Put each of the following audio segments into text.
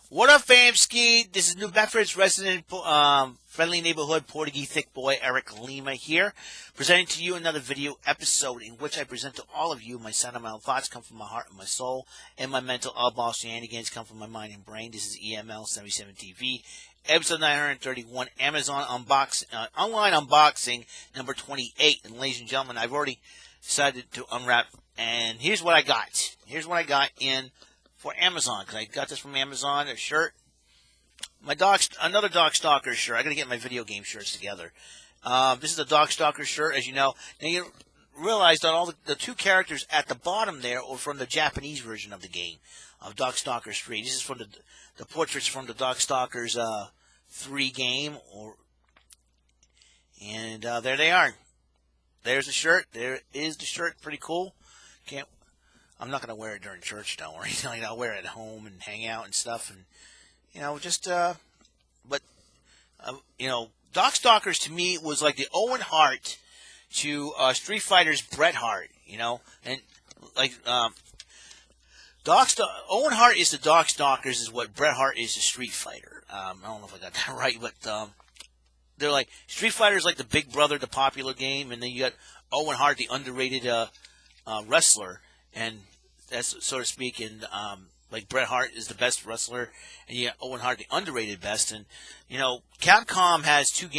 What up, famski? This is New Bedford's resident friendly neighborhood Portuguese thick boy Eric Lima here, presenting to you another video episode in which I present to all of you my sentimental thoughts come from my heart and my soul, and my mental oddball shenanigans come from my mind and brain. This is EML77 TV, episode 931, Amazon online unboxing number 28. And ladies and gentlemen, I've already decided to unwrap, and here's what I got. Here's what I got in for Amazon, because I got this from Amazon, a shirt. Another Darkstalker shirt. I got to get my video game shirts together. This is a Darkstalker shirt, as you know. Now you realize that all the two characters at the bottom there are from the Japanese version of the game, of Darkstalkers 3. This is from the portraits from the Darkstalkers 3 game, and there they are. There's the shirt. There is the shirt. Pretty cool. I'm not going to wear it during church, don't worry. I'll wear it at home and hang out and stuff. And, Darkstalkers to me was like the Owen Hart to Street Fighter's Bret Hart, And, Owen Hart is the Darkstalkers is what Bret Hart is to Street Fighter. I don't know if I got that right, but they're like, Street Fighter is like the big brother, the popular game, and then you got Owen Hart, the underrated wrestler. And that's so to speak, and like Bret Hart is the best wrestler, and you got Owen Hart the underrated best. And Capcom has two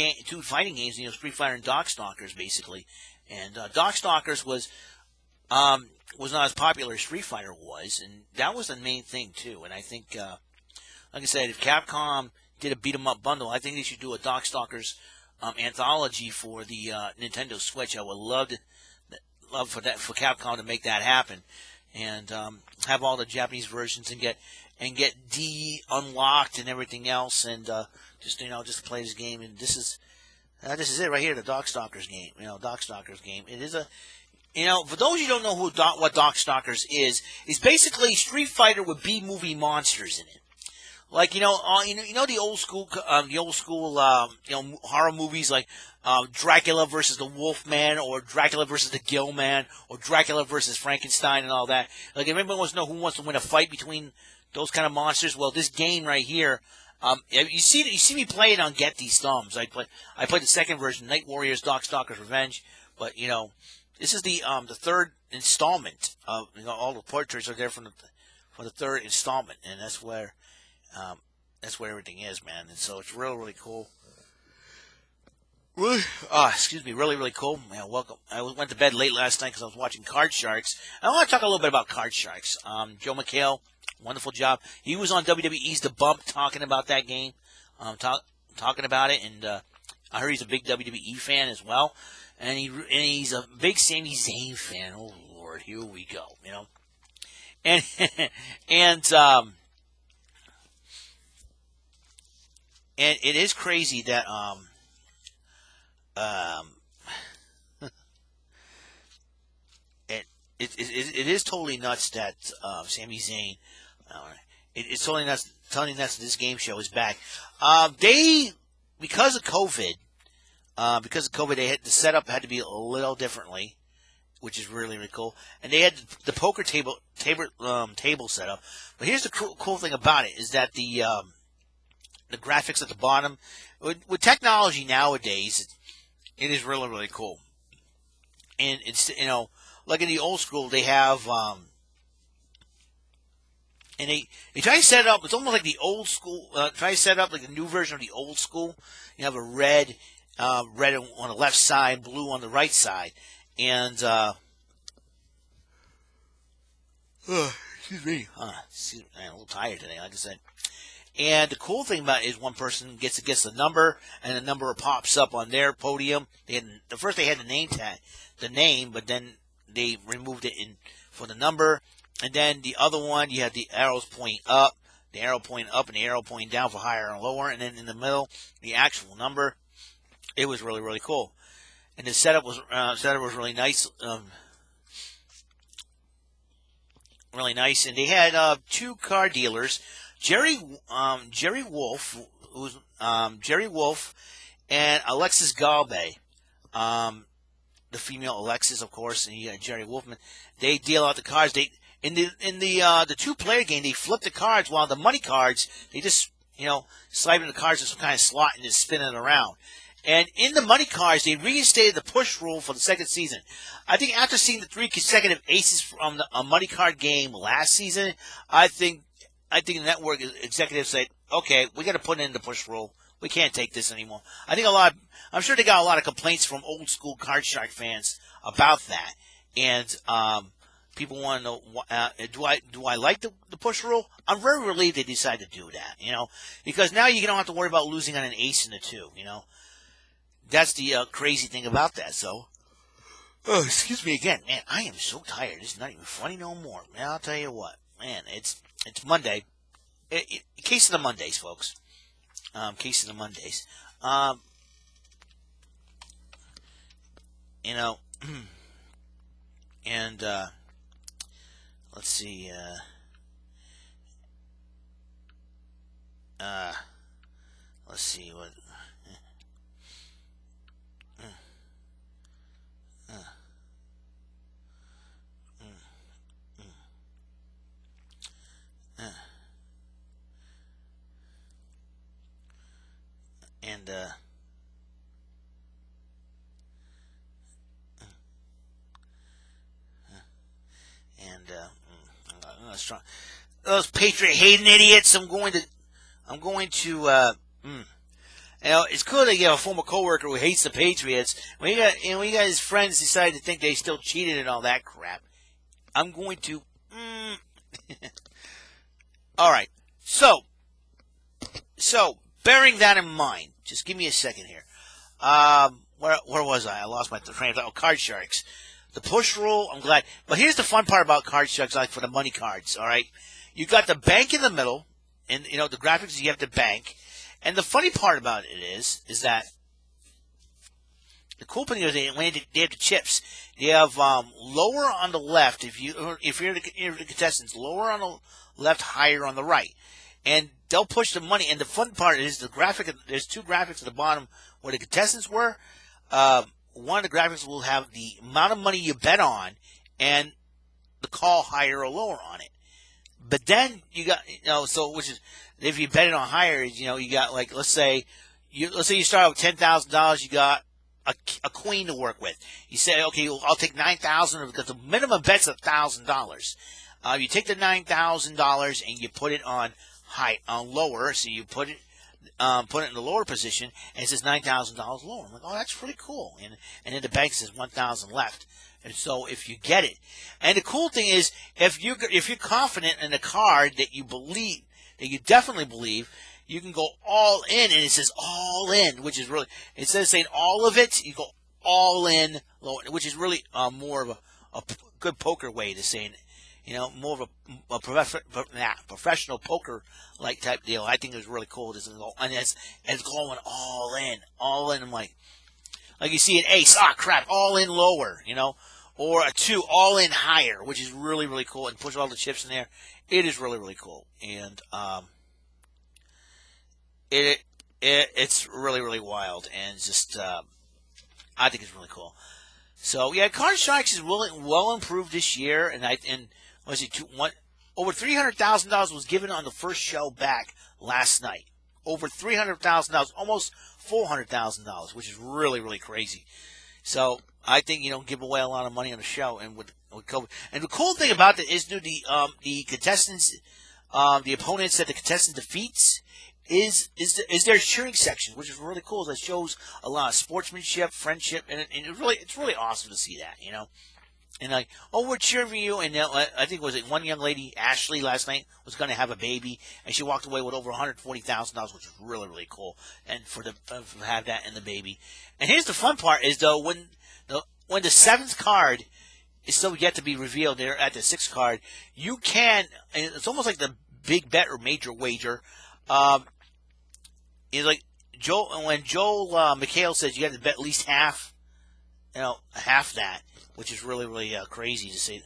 fighting games, Street Fighter and Darkstalkers basically. And Darkstalkers was not as popular as Street Fighter was, and that was the main thing too. And I think, like I said, if Capcom did a beat 'em up bundle, I think they should do a Darkstalkers anthology for the Nintendo Switch. I would love for Capcom to make that happen, and have all the Japanese versions and get D unlocked and everything else, and just play this game. And this is it right here, the Darkstalkers game. Darkstalkers game. It is for those of you who don't know what Darkstalkers is basically Street Fighter with B movie monsters in it. Like the old school horror movies like Dracula versus the Wolfman, or Dracula versus the Gill-Man, or Dracula versus Frankenstein and all that. Like, if anybody wants to know who wants to win a fight between those kind of monsters, well, this game right here, you see me play it on Get These Thumbs. I played the second version, Night Warriors Darkstalkers Revenge, but this is the third installment of all the portraits are there for the third installment, and that's where everything is, man. And so it's really, really cool. Really, really cool. Welcome. I went to bed late last night because I was watching Card Sharks. I want to talk a little bit about Card Sharks. Joe McHale, wonderful job. He was on WWE's The Bump talking about that game, talking about it, and I heard he's a big WWE fan as well, and he's a big Sami Zayn fan. Oh Lord, here we go. And And it is crazy that it is totally nuts that Sami Zayn. It's totally nuts. Totally nuts that this game show is back. Because of COVID, they had the setup had to be a little differently, which is really, really cool. And they had the poker table setup. But here's the cool thing about it is that the graphics at the bottom, with technology nowadays, it is really, really cool. And it's, like in the old school, they have, and they try to set it up, it's almost like the old school, try to set it up like the new version of the old school. You have a red on the left side, blue on the right side. And, excuse me, I'm a little tired today, like I said. And the cool thing about it is one person gets the number, and the number pops up on their podium. First they had the name, but then they removed it for the number. And then the other one, you had the arrows pointing up, the arrow pointing up, and the arrow pointing down for higher and lower. And then in the middle, the actual number. It was really, really cool. And the setup was really nice. Really nice. And they had two car dealers. Jerry Wolf, Jerry Wolf, and Alexis Galbe, the female Alexis, of course, and you got Jerry Wolfman. They deal out the cars. In the 2-player game, they flip the cards, while the money cards, they just, slide in the cards in some kind of slot and just spin it around. And in the money cards, they reinstated the push rule for the second season. I think after seeing the 3 consecutive aces from a money card game last season, I think the network executives said, okay, we got to put in the push rule. We can't take this anymore. I'm sure they got a lot of complaints from old school Card Shark fans about that. And people want to know, do I like the push rule? I'm very relieved they decided to do that, because now you don't have to worry about losing on an ace in the 2, That's the crazy thing about that. So, excuse me again, man. I am so tired. It's not even funny no more. Man, I'll tell you what, man. It's Monday. Case of the Mondays, folks. Case of the Mondays. And let's see. Let's see what. Those Patriot hating idiots. I'm going to. It's cool to get a former coworker who hates the Patriots. When you got his friends decide to think they still cheated and all that crap. I'm going to. All right. So bearing that in mind, just give me a second here. Where was I? I lost my train of thought. Oh, Card Sharks. The push rule, I'm glad. But here's the fun part about Card Sharks, like for the money cards, all right? You got the bank in the middle, and, the graphics, you have the bank. And the funny part about it is that the cool thing is they have the chips. They have lower on the left, if you're the contestants, lower on the left, higher on the right. And they'll push the money. And the fun part is the graphic, there's 2 graphics at the bottom where the contestants were. One of the graphics will have the amount of money you bet on and the call higher or lower on it. But then you got, which is, if you bet it on higher, you got like, let's say you start out with $10,000, you got a queen to work with. You say, okay, I'll take $9,000 because the minimum bet's $1,000. You take the $9,000 and you put it on lower, so you put it in the lower position, and it says $9,000 lower. I'm like, oh, that's pretty cool. And then the bank says 1,000 left. And so if you get it, and the cool thing is, if you're confident in the card that you believe, that you definitely believe, you can go all in, and it says all in, which is really, instead of saying all of it, you go all in, which is really more of a good poker way to say it. More of a professional poker-like type deal. I think it was really cool. And it's going all in. I'm like you see an ace, crap, all in lower, or a 2, all in higher, which is really, really cool. And push all the chips in there. It is really, really cool. And it's really, really wild. And just, I think it's really cool. So, yeah, Card Sharks is well improved this year. And over $300,000 was given on the first show back last night. Over $300,000, almost $400,000, which is really, really crazy. So I think you don't give away a lot of money on the show, and with COVID. And the cool thing about that is the contestants, the opponents that the contestant defeats is their cheering section, which is really cool. That shows a lot of sportsmanship, friendship, and it's really awesome to see that, And like, we're cheering for you. And I think one young lady, Ashley, last night was going to have a baby, and she walked away with over $140,000, which is really, really cool. And for have that and the baby. And here's the fun part: is though when the 7th card is still yet to be revealed, they're at the 6th card. You can, and it's almost like the big bet or major wager. It's like when Joel McHale says you got to bet at least half, half that. Which is really, really crazy to say.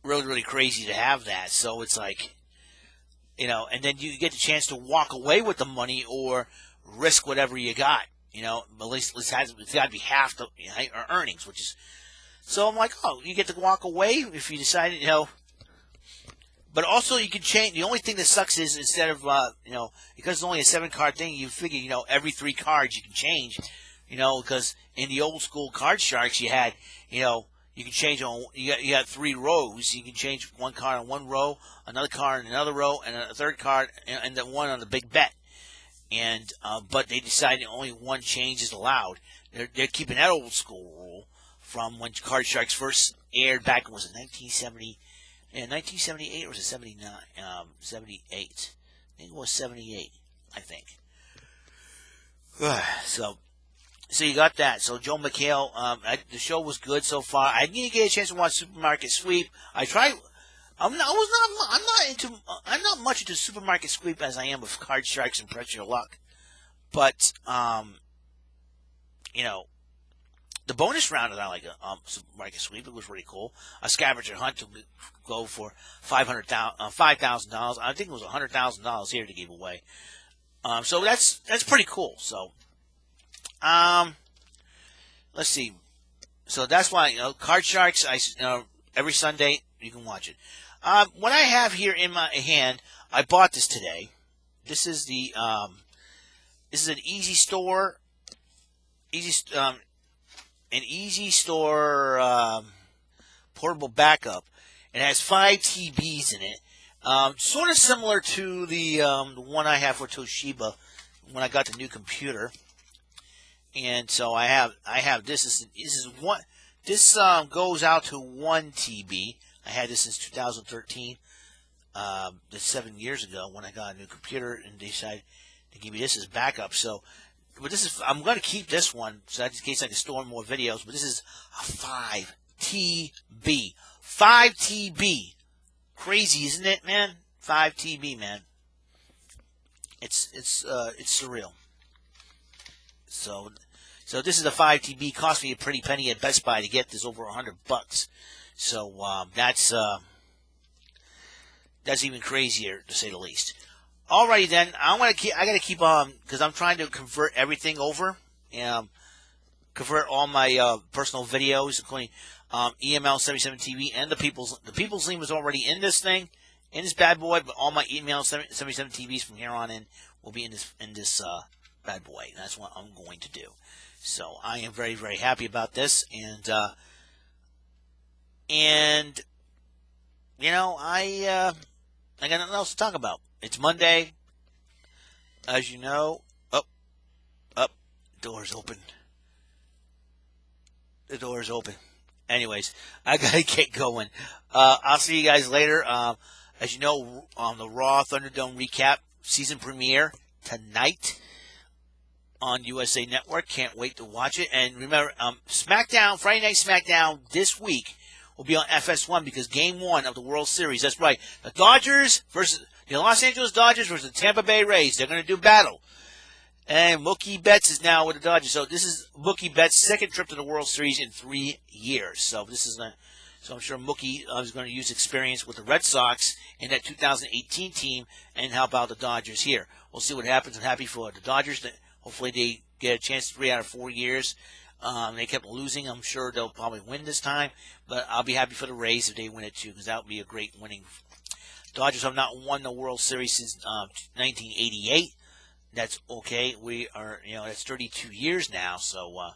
Really, really crazy to have that. So it's like, and then you get the chance to walk away with the money or risk whatever you got. At least it's got to be half the earnings, which is So I'm like, oh, you get to walk away if you decide, But also you can change. The only thing that sucks is instead of, because it's only a 7-card thing, you figure, every 3 cards you can change, because in the old school Card Sharks you had, you can change on, you got 3 rows. You can change 1 card on 1 row, another card on another row, and a 3rd card, and then 1 on the big bet. And, but they decided only 1 change is allowed. They're keeping that old school rule from when Card Sharks first aired back in, was it 1970? Yeah, 1978 or was it 79? 78. I think it was 78, I think. So you got that. So Joe McHale, the show was good so far. I didn't get a chance to watch Supermarket Sweep. I tried. I'm not much into Supermarket Sweep as I am with Card Sharks and Press Your Luck. But the bonus round of that, like Supermarket Sweep, it was really cool. A scavenger hunt to go for $5,000. I think it was $100,000 here to give away. So that's pretty cool. So, let's see. So that's why Card Sharks. Every Sunday you can watch it. What I have here in my hand, I bought this today. This is the this is an Easy Store. An Easy Store portable backup. It has 5 TBs in it. Sort of similar to the one I have for Toshiba when I got the new computer. And so I have this. This goes out to 1 TB. I had this since 2013. That's 7 years ago when I got a new computer and they decided to give me this as backup. So. But I'm going to keep this one, so in case I can store more videos, but this is a 5 TB. 5 TB. Crazy, isn't it, man? 5 TB, man. It's surreal. So this is a 5 TB. Cost me a pretty penny at Best Buy to get this, over $100. So, that's even crazier, to say the least. Alrighty then, I got to keep because I'm trying to convert everything over, convert all my personal videos, including EML77 TV and the People's Theme is already in this thing, in this bad boy, but all my EML77 TVs from here on in will be in this bad boy. That's what I'm going to do. So I am very, very happy about this, and I got nothing else to talk about. It's Monday, as you know. Door's open. The door's open. Anyways, I gotta get going. I'll see you guys later. As you know, on the Raw Thunderdome recap season premiere tonight on USA Network. Can't wait to watch it. And remember, SmackDown, Friday Night SmackDown this week will be on FS1 because Game 1 of the World Series. That's right. The Los Angeles Dodgers versus the Tampa Bay Rays. They're going to do battle. And Mookie Betts is now with the Dodgers. So this is Mookie Betts' second trip to the World Series in 3 years. So so I'm sure Mookie is going to use experience with the Red Sox in that 2018 team and help out the Dodgers here. We'll see what happens. I'm happy for the Dodgers. Hopefully they get a chance 3 out of 4 years. They kept losing. I'm sure they'll probably win this time. But I'll be happy for the Rays if they win it too, because that would be a great winning. Dodgers have not won the World Series since 1988. That's okay. We are, that's 32 years now. So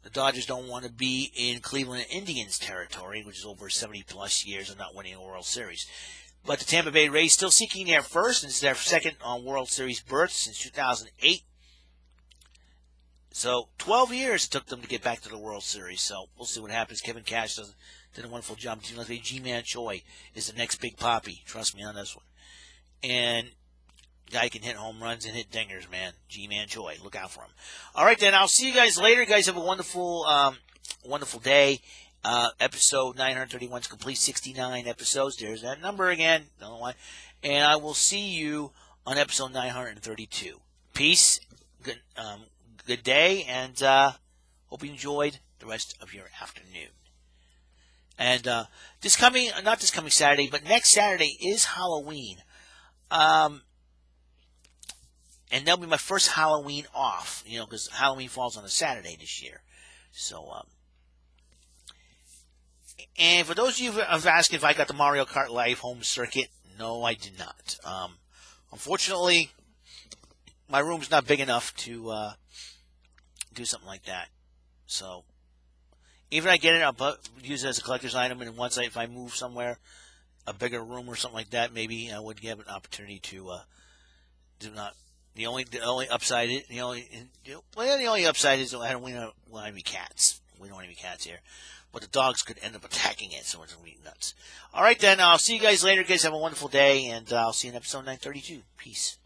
the Dodgers don't want to be in Cleveland Indians territory, which is over 70-plus years of not winning a World Series. But the Tampa Bay Rays still seeking their first, and it's their second World Series berth since 2008. So 12 years it took them to get back to the World Series. So we'll see what happens. Kevin Cash did a wonderful job. Like G-Man Choi is the next big poppy. Trust me on this one. And guy can hit home runs and hit dingers, man. G-Man Choi. Look out for him. All right, then. I'll see you guys later. You guys have a wonderful day. Episode 931 is complete. 69 episodes. There's that number again. Don't know why. And I will see you on episode 932. Peace. Good day, and hope you enjoyed the rest of your afternoon. And not this coming Saturday, but next Saturday is Halloween. And that'll be my first Halloween off, because Halloween falls on a Saturday this year. So, And for those of you who have asked if I got the Mario Kart Live home circuit, no, I did not. Unfortunately, my room's not big enough to do something like that. So, even if I get it, I'll use it as a collector's item. And once if I move somewhere, a bigger room or something like that, maybe I would have an opportunity to do not. The only upside is the only upside is I don't want any cats. We don't want any cats here, but the dogs could end up attacking it, so it's gonna be nuts. All right, then I'll see you guys later. You guys have a wonderful day, and I'll see you in episode 932. Peace.